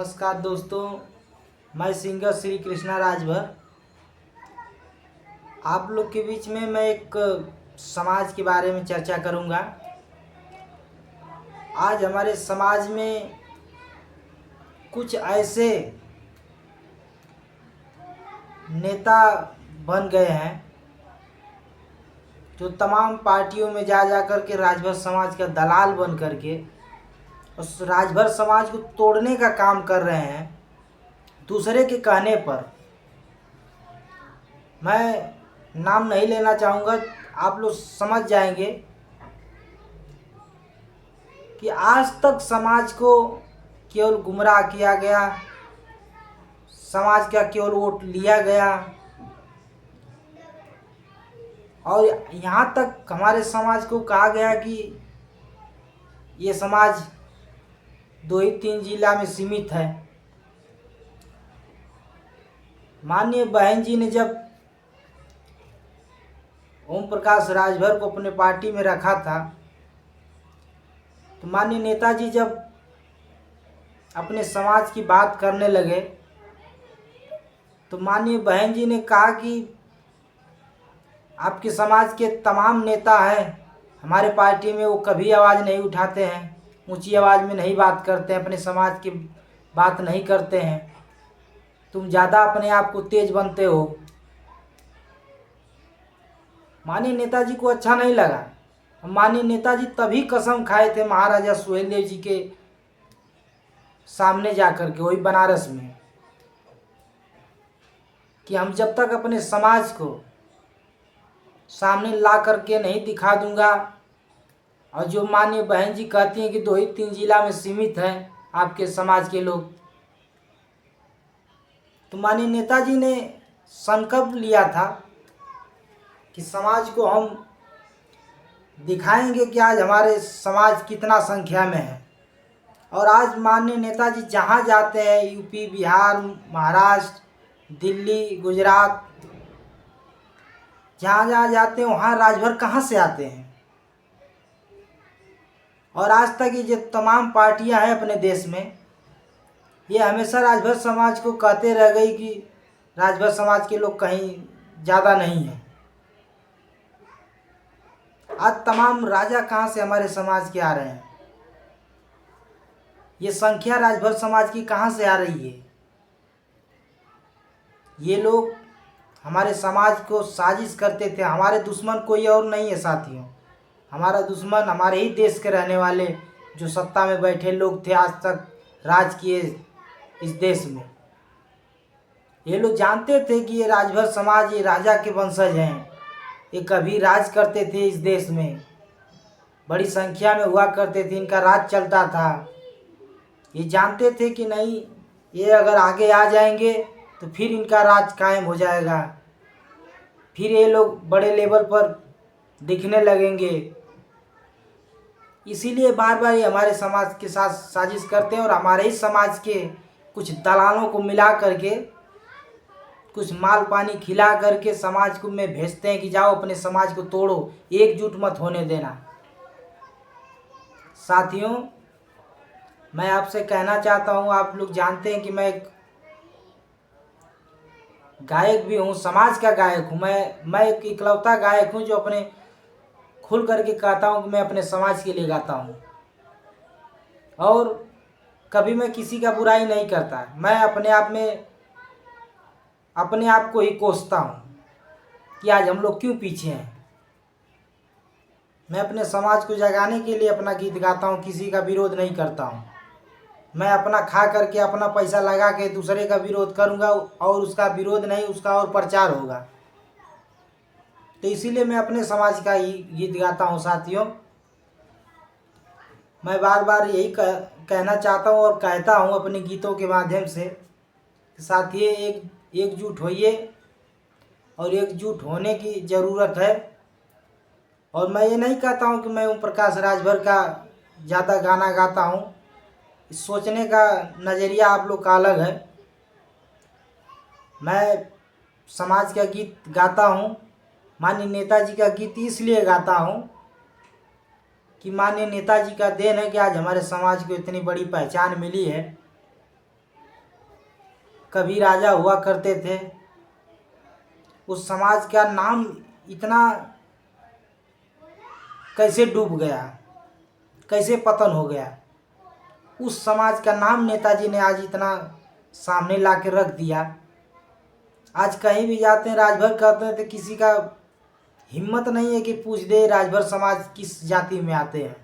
नमस्कार दोस्तों, मैं सिंगर श्री कृष्णा राजभर आप लोग के बीच में मैं एक समाज के बारे में चर्चा करूंगा। आज हमारे समाज में कुछ ऐसे नेता बन गए हैं जो तमाम पार्टियों में जा कर के राजभर समाज का दलाल बन करके उस राजभर समाज को तोड़ने का काम कर रहे हैं दूसरे के कहने पर। मैं नाम नहीं लेना चाहूँगा, आप लोग समझ जाएंगे कि आज तक समाज को केवल गुमराह किया गया, समाज का केवल वोट लिया गया और यहाँ तक हमारे समाज को कहा गया कि ये समाज 2 ही 3 जिला में सीमित है। माननीय बहन जी ने जब ओम प्रकाश राजभर को अपने पार्टी में रखा था तो माननीय नेताजी जब अपने समाज की बात करने लगे तो माननीय बहन जी ने कहा कि आपके समाज के तमाम नेता हैं हमारे पार्टी में, वो कभी आवाज़ नहीं उठाते हैं, ऊंची आवाज़ में नहीं बात करते हैं, अपने समाज की बात नहीं करते हैं, तुम ज़्यादा अपने आप को तेज बनते हो। माननीय नेताजी को अच्छा नहीं लगा। माननीय नेताजी तभी कसम खाए थे महाराजा सुहेलदेव जी के सामने जाकर के, वही बनारस में, कि हम जब तक अपने समाज को सामने ला करके नहीं दिखा दूंगा, और जो माननीय बहन जी कहती हैं कि 2 ही 3 जिला में सीमित हैं आपके समाज के लोग, तो माननीय नेताजी ने संकल्प लिया था कि समाज को हम दिखाएंगे कि आज हमारे समाज कितना संख्या में है। और आज माननीय नेताजी जहाँ जाते हैं, यूपी, बिहार, महाराष्ट्र, दिल्ली, गुजरात, जहाँ जहाँ जाते हैं वहाँ राजभर कहाँ से आते हैं। और आज तक ये जो तमाम पार्टियां हैं अपने देश में, ये हमेशा राजभर समाज को कहते रह गई कि राजभर समाज के लोग कहीं ज़्यादा नहीं हैं। आज तमाम राजा कहाँ से हमारे समाज के आ रहे हैं, ये संख्या राजभर समाज की कहाँ से आ रही है। ये लोग हमारे समाज को साजिश करते थे। हमारे दुश्मन कोई और नहीं है साथियों, हमारा दुश्मन हमारे ही देश के रहने वाले जो सत्ता में बैठे लोग थे, आज तक राज किए इस देश में। ये लोग जानते थे कि ये राजभर समाज, ये राजा के वंशज हैं, ये कभी राज करते थे इस देश में, बड़ी संख्या में हुआ करते थे, इनका राज चलता था। ये जानते थे कि नहीं, ये अगर आगे आ जाएंगे तो फिर इनका राज कायम हो जाएगा, फिर ये लोग बड़े लेवल पर दिखने लगेंगे। इसीलिए बार बार ये हमारे समाज के साथ साजिश करते हैं और हमारे ही समाज के कुछ दलालों को मिला करके, कुछ माल पानी खिला करके समाज को में भेजते हैं कि जाओ अपने समाज को तोड़ो, एकजुट मत होने देना। साथियों, मैं आपसे कहना चाहता हूँ, आप लोग जानते हैं कि मैं एक गायक भी हूँ, समाज का गायक हूँ। मैं एक इकलौता गायक हूँ जो अपने खुल करके कहता हूँ कि मैं अपने समाज के लिए गाता हूँ और कभी मैं किसी का बुराई नहीं करता। मैं अपने आप को ही कोसता हूँ कि आज हम लोग क्यों पीछे हैं। मैं अपने समाज को जगाने के लिए अपना गीत गाता हूँ, किसी का विरोध नहीं करता हूँ। मैं अपना खा करके, अपना पैसा लगा के दूसरे का विरोध करूँगा और उसका विरोध नहीं, उसका और प्रचार होगा। तो इसीलिए मैं अपने समाज का ही गीत गाता हूँ। साथियों, मैं बार बार यही कहना चाहता हूँ और कहता हूँ अपने गीतों के माध्यम से, साथियों एकजुट होइए और एकजुट होने की ज़रूरत है। और मैं ये नहीं कहता हूँ कि मैं ओम प्रकाश राजभर का ज़्यादा गाना गाता हूँ, सोचने का नज़रिया आप लोग का अलग है। मैं समाज का गीत गाता हूँ, माननीय नेताजी का गीत इसलिए गाता हूँ कि माननीय नेताजी का देन है कि आज हमारे समाज को इतनी बड़ी पहचान मिली है। कभी राजा हुआ करते थे, उस समाज का नाम इतना कैसे डूब गया, कैसे पतन हो गया। उस समाज का नाम नेताजी ने आज इतना सामने ला के रख दिया। आज कहीं भी जाते हैं राजभर कहते हैं तो किसी का हिम्मत नहीं है कि पूछ दे राजभर समाज किस जाति में आते हैं।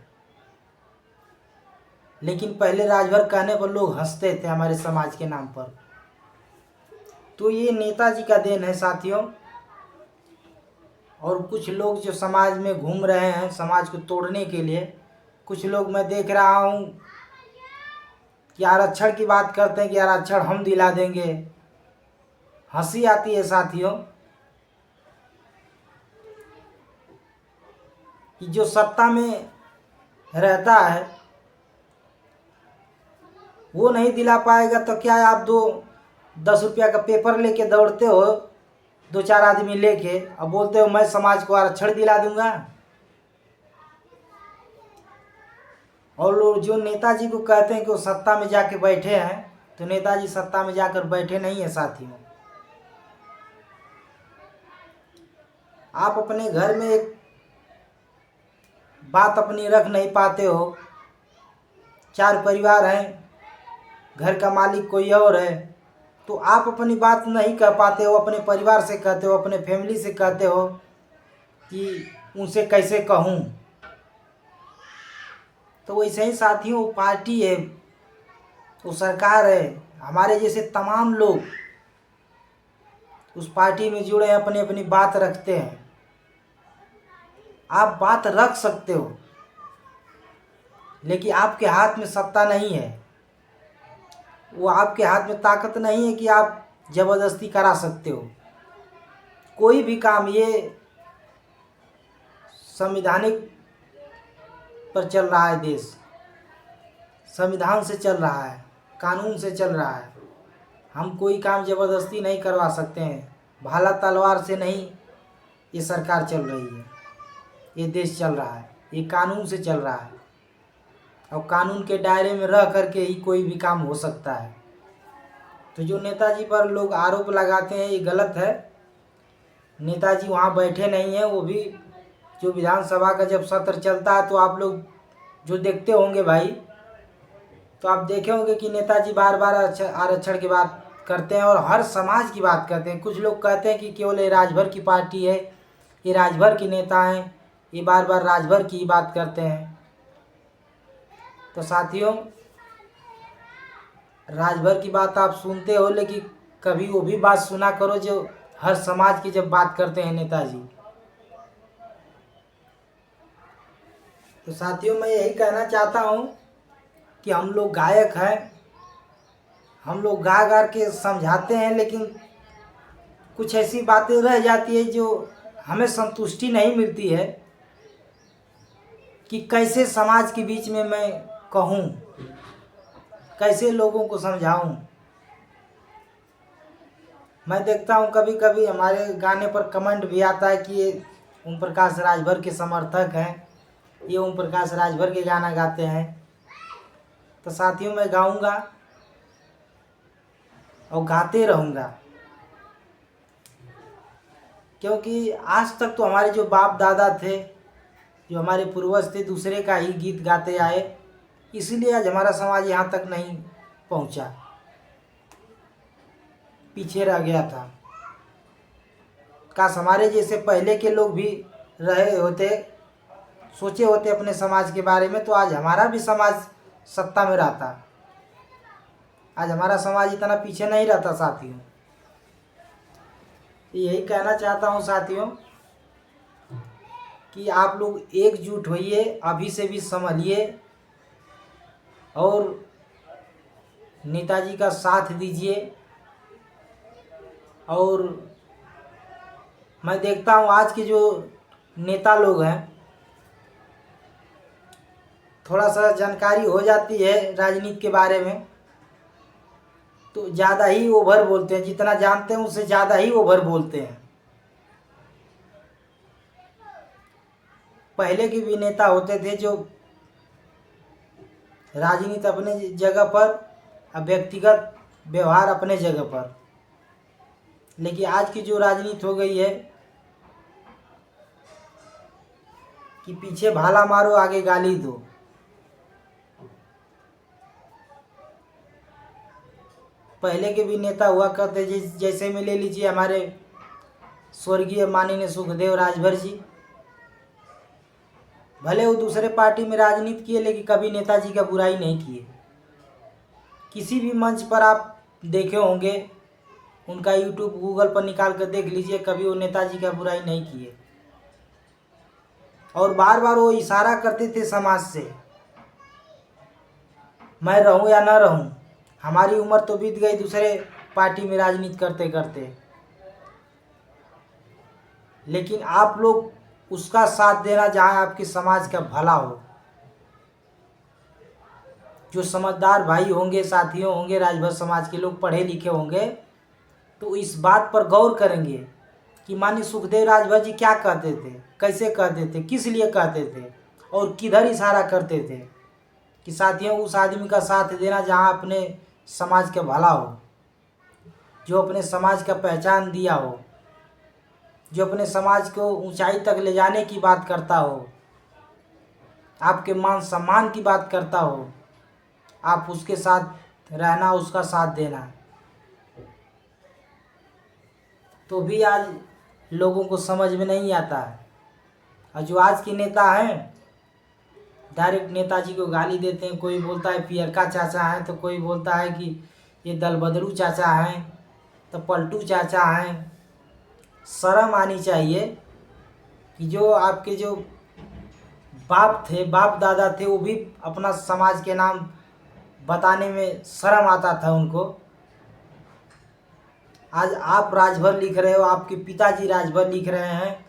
लेकिन पहले राजभर कहने पर लोग हंसते थे हमारे समाज के नाम पर। तो ये नेताजी का देन है साथियों। और कुछ लोग जो समाज में घूम रहे हैं समाज को तोड़ने के लिए, कुछ लोग मैं देख रहा हूँ कि आरक्षण की बात करते हैं कि आरक्षण हम दिला देंगे। हंसी आती है साथियों कि जो सत्ता में रहता है वो नहीं दिला पाएगा तो क्या आप 10 रुपया का पेपर लेके दौड़ते हो, 2-4 आदमी लेके, अब बोलते हो मैं समाज को आरक्षण दिला दूंगा। और लोग जो नेताजी को कहते हैं कि वो सत्ता में जाके बैठे हैं, तो नेताजी सत्ता में जाकर बैठे नहीं है साथियों। आप अपने घर में एक बात अपनी रख नहीं पाते हो, 4 परिवार हैं, घर का मालिक कोई और है, तो आप अपनी बात नहीं कह पाते हो, अपने परिवार से कहते हो, अपने फैमिली से कहते हो कि उनसे कैसे कहूँ। तो वैसे ही साथियों वो पार्टी है, वो सरकार है, हमारे जैसे तमाम लोग उस पार्टी में जुड़े अपनी अपनी बात रखते हैं। आप बात रख सकते हो लेकिन आपके हाथ में सत्ता नहीं है, वो आपके हाथ में ताकत नहीं है कि आप ज़बरदस्ती करा सकते हो कोई भी काम। ये संवैधानिक पर चल रहा है देश, संविधान से चल रहा है, कानून से चल रहा है। हम कोई काम ज़बरदस्ती नहीं करवा सकते हैं, भाला तलवार से नहीं ये सरकार चल रही है, ये देश चल रहा है, ये कानून से चल रहा है। और कानून के दायरे में रह करके ही कोई भी काम हो सकता है। तो जो नेताजी पर लोग आरोप लगाते हैं ये गलत है। नेताजी वहाँ बैठे नहीं हैं, वो भी जो विधानसभा का जब सत्र चलता है तो आप लोग जो देखते होंगे भाई, तो आप देखे होंगे कि नेताजी बार बार आरक्षण की बात करते हैं और हर समाज की बात करते हैं। कुछ लोग कहते हैं कि केवल ये राजभर की पार्टी है, ये राजभर के नेता हैं, ये बार बार राजभर की बात करते हैं। तो साथियों राजभर की बात आप सुनते हो, लेकिन कभी वो भी बात सुना करो जो हर समाज की जब बात करते हैं नेताजी। तो साथियों मैं यही कहना चाहता हूँ कि हम लोग गायक हैं, हम लोग गा गा के समझाते हैं, लेकिन कुछ ऐसी बातें रह जाती है जो हमें संतुष्टि नहीं मिलती है कि कैसे समाज के बीच में मैं कहूँ, कैसे लोगों को समझाऊं। मैं देखता हूँ कभी कभी हमारे गाने पर कमेंट भी आता है कि ये ओम प्रकाश राजभर के समर्थक हैं, ये ओम प्रकाश राजभर के गाना गाते हैं। तो साथियों मैं गाऊंगा और गाते रहूँगा, क्योंकि आज तक तो हमारे जो बाप दादा थे, जो हमारे पूर्वज थे, दूसरे का ही गीत गाते आए, इसलिए आज हमारा समाज यहाँ तक नहीं पहुँचा, पीछे रह गया था। काश हमारे जैसे पहले के लोग भी रहे होते, सोचे होते अपने समाज के बारे में, तो आज हमारा भी समाज सत्ता में रहता, आज हमारा समाज इतना पीछे नहीं रहता साथियों। यही कहना चाहता हूँ साथियों कि आप लोग एकजुट होइए, अभी से भी संभलिए और नेताजी का साथ दीजिए। और मैं देखता हूँ आज के जो नेता लोग हैं, थोड़ा सा जानकारी हो जाती है राजनीति के बारे में तो ज़्यादा ही ओवर बोलते हैं, जितना जानते हैं उससे ज़्यादा ही ओवर बोलते हैं। पहले के भी नेता होते थे जो राजनीति अपने जगह पर व्यक्तिगत व्यवहार अपने जगह पर। लेकिन आज की जो राजनीति हो गई है कि पीछे भाला मारो आगे गाली दो। पहले के भी नेता हुआ करते जैसे में ले लीजिए हमारे स्वर्गीय माननीय सुखदेव राजभर जी। भले वो दूसरे पार्टी में राजनीति किए लेकिन कभी नेताजी का बुराई नहीं किए। किसी भी मंच पर आप देखे होंगे, उनका यूट्यूब गूगल पर निकाल कर देख लीजिए, कभी वो नेताजी का बुराई नहीं किए। और बार बार वो इशारा करते थे समाज से, मैं रहूं या ना रहूं, हमारी उम्र तो बीत गई दूसरे पार्टी में राजनीति करते करते, लेकिन आप लोग उसका साथ देना जहां आपके समाज का भला हो। जो समझदार भाई होंगे, साथियों होंगे, राजभर समाज के लोग पढ़े लिखे होंगे, तो इस बात पर गौर करेंगे कि माननीय सुखदेव राजभर जी क्या कहते थे, कैसे कहते थे, किस लिए कहते थे और किधर इशारा करते थे कि साथियों उस आदमी का साथ देना जहां अपने समाज का भला हो, जो अपने समाज का पहचान दिया हो, जो अपने समाज को ऊंचाई तक ले जाने की बात करता हो, आपके मान सम्मान की बात करता हो, आप उसके साथ रहना, उसका साथ देना। तो भी आज लोगों को समझ में नहीं आता है। और जो आज के नेता हैं डायरेक्ट नेताजी को गाली देते हैं। कोई बोलता है पियरका चाचा हैं, तो कोई बोलता है कि ये दलबदरू चाचा हैं, तो पलटू चाचा हैं। शर्म आनी चाहिए कि जो आपके जो बाप थे, बाप दादा थे, वो भी अपना समाज के नाम बताने में शर्म आता था उनको। आज आप राजभर लिख रहे हो, आपके पिताजी राजभर लिख रहे हैं,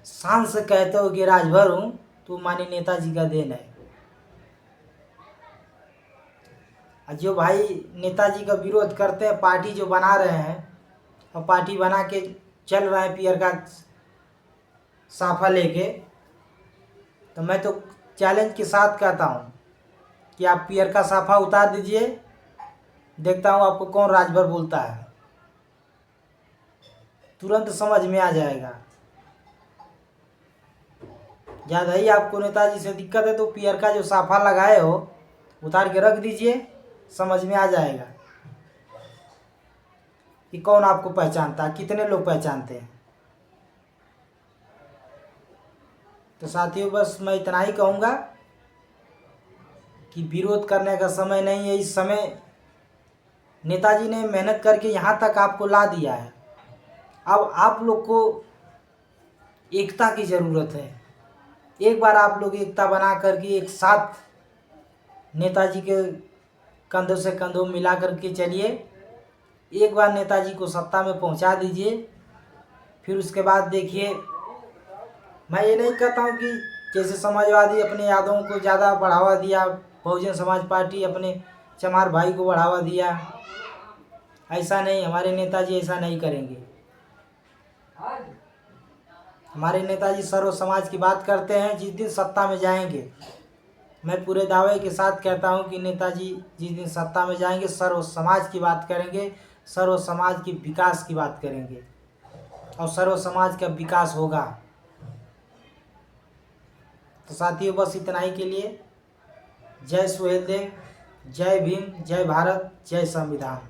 शान से कहते हो कि राजभर हूँ, तो माननीय नेताजी का देन है। जो भाई नेताजी का विरोध करते हैं, पार्टी जो बना रहे हैं और पार्टी बना के चल रहे हैं पियर का साफा लेके, तो मैं तो चैलेंज के साथ कहता हूँ कि आप पियर का साफा उतार दीजिए, देखता हूँ आपको कौन राजभर बोलता है। तुरंत समझ में आ जाएगा। ज़्यादा ही आपको नेताजी से दिक्कत है तो पियर का जो साफा लगाए हो उतार के रख दीजिए, समझ में आ जाएगा कि कौन आपको पहचानता है, कितने लोग पहचानते हैं। तो साथियों बस मैं इतना ही कहूँगा कि विरोध करने का समय नहीं है। इस समय नेताजी ने मेहनत करके यहाँ तक आपको ला दिया है। अब आप लोग को एकता की ज़रूरत है। एक बार आप लोग एकता बना करके एक साथ नेताजी के कंधों से कंधों मिला करके चलिए। एक बार नेताजी को सत्ता में पहुंचा दीजिए, फिर उसके बाद देखिए। मैं ये नहीं कहता हूं कि जैसे समाजवादी अपने यादवों को ज़्यादा बढ़ावा दिया, बहुजन समाज पार्टी अपने चमार भाई को बढ़ावा दिया, ऐसा नहीं। हमारे नेताजी ऐसा नहीं करेंगे। हमारे नेताजी सर्व समाज की बात करते हैं। जिस दिन सत्ता में जाएंगे, मैं पूरे दावे के साथ कहता हूं कि नेताजी जिस दिन सत्ता में जाएंगे सर्व समाज की बात करेंगे, सर्व समाज के विकास की बात करेंगे और सर्व समाज का विकास होगा। तो साथियों बस इतना ही के लिए। जय सुहेलदेव, जय भीम, जय भारत, जय संविधान।